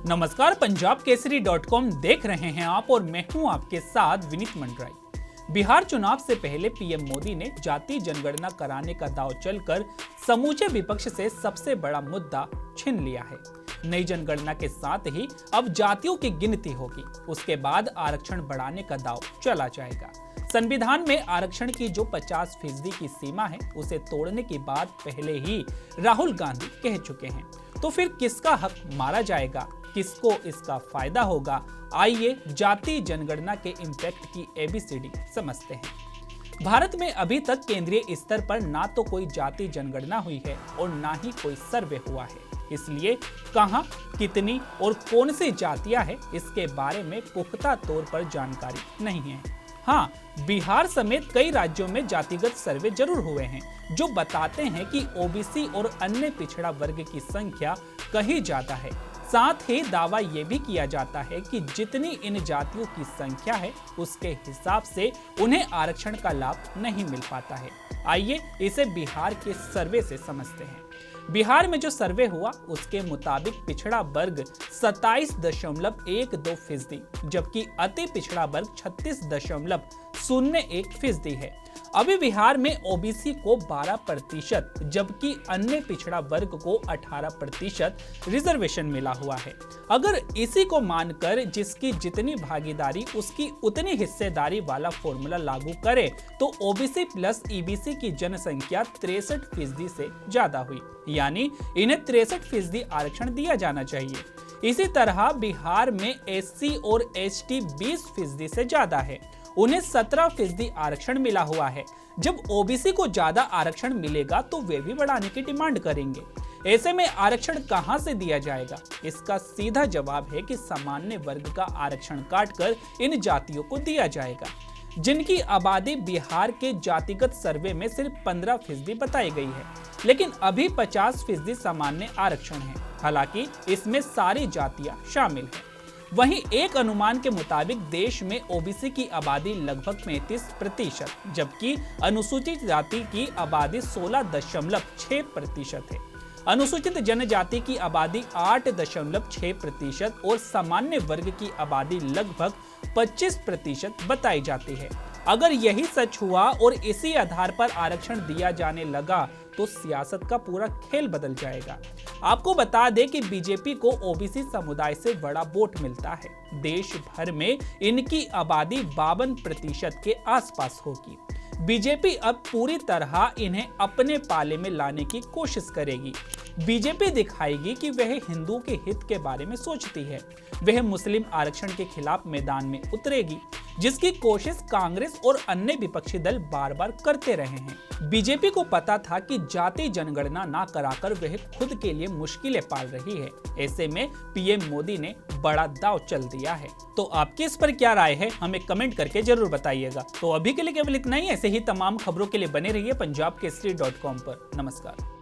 नमस्कार, पंजाब केसरी.com देख रहे हैं आप और मैं हूं आपके साथ विनीत मंडराई। बिहार चुनाव से पहले पीएम मोदी ने जाति जनगणना कराने का दांव चलकर समूचे विपक्ष से सबसे बड़ा मुद्दा छीन लिया है। नई जनगणना के साथ ही अब जातियों की गिनती होगी, उसके बाद आरक्षण बढ़ाने का दांव चला जाएगा। संविधान में आरक्षण की जो 50% की सीमा है, उसे तोड़ने की बात पहले ही राहुल गांधी कह चुके हैं। तो फिर किसका हक मारा जाएगा, किसको इसका फायदा होगा? आइए जाति जनगणना के इम्पैक्ट की एबीसीडी समझते हैं। भारत में अभी तक केंद्रीय स्तर पर ना तो कोई जाति जनगणना हुई है और ना ही कोई सर्वे हुआ है। इसलिए कहां, कितनी और कौन सी जातियां हैं, इसके बारे में पुख्ता तौर पर जानकारी नहीं है। हाँ, बिहार समेत कई राज्यों में जातिगत सर्वे जरूर हुए हैं, जो बताते हैं कि ओबीसी और अन्य पिछड़ा वर्ग की संख्या कहीं ज्यादा है। साथ ही दावा ये भी किया जाता है कि जितनी इन जातियों की संख्या है, उसके हिसाब से उन्हें आरक्षण का लाभ नहीं मिल पाता है। आइए इसे बिहार के सर्वे से समझते हैं। बिहार में जो सर्वे हुआ, उसके मुताबिक पिछड़ा वर्ग 27.12%, जबकि अति पिछड़ा वर्ग 36.01% है। अभी बिहार में ओबीसी को 12%, जबकि अन्य पिछड़ा वर्ग को 18% रिजर्वेशन मिला हुआ है। अगर इसी को मानकर जिसकी जितनी भागीदारी उसकी उतनी हिस्सेदारी वाला फॉर्मूला लागू करे, तो ओबीसी प्लस ईबीसी की जनसंख्या 63% से ज्यादा हुई, यानी इन्हें 63% आरक्षण दिया जाना चाहिए। इसी तरह बिहार में एससी और एसटी 20% से ज्यादा है, उन्हें 17% आरक्षण मिला हुआ है। जब ओबीसी को ज्यादा आरक्षण मिलेगा तो वे भी बढ़ाने की डिमांड करेंगे। ऐसे में आरक्षण कहां से दिया जाएगा? इसका सीधा जवाब है कि सामान्य वर्ग का आरक्षण काटकर इन जातियों को दिया जाएगा, जिनकी आबादी बिहार के जातिगत सर्वे में सिर्फ 15% बताई गई है। लेकिन अभी 50% सामान्य आरक्षण है, हालांकि इसमें सारी जातियां शामिल हैं। वहीं एक अनुमान के मुताबिक देश में ओबीसी की आबादी लगभग 35%, जबकि अनुसूचित जाति की आबादी 16.6% है। अनुसूचित जनजाति की आबादी 8.6% और सामान्य वर्ग की आबादी लगभग 25% बताई जाती है। अगर यही सच हुआ और इसी आधार पर आरक्षण दिया जाने लगा, तो सियासत का पूरा खेल बदल जाएगा। आपको बता दें कि बीजेपी को ओबीसी समुदाय से बड़ा वोट मिलता है। देश भर में इनकी आबादी 52% के आसपास होगी। बीजेपी अब पूरी तरह इन्हें अपने पाले में लाने की कोशिश करेगी। बीजेपी दिखाएगी कि वह हिंदू के हित के बारे में सोचती है। वह मुस्लिम आरक्षण के खिलाफ मैदान में उतरेगी, जिसकी कोशिश कांग्रेस और अन्य विपक्षी दल बार बार करते रहे हैं। बीजेपी को पता था कि जाति जनगणना ना कराकर वह खुद के लिए मुश्किलें पाल रही है। ऐसे में पीएम मोदी ने बड़ा दांव चल दिया है। तो आपकी इस पर क्या राय है, हमें कमेंट करके जरूर बताइएगा। तो अभी के लिए केवल इतना ही। ऐसे ही तमाम खबरों के लिए बने रहिए पंजाब केसरी.com पर। नमस्कार।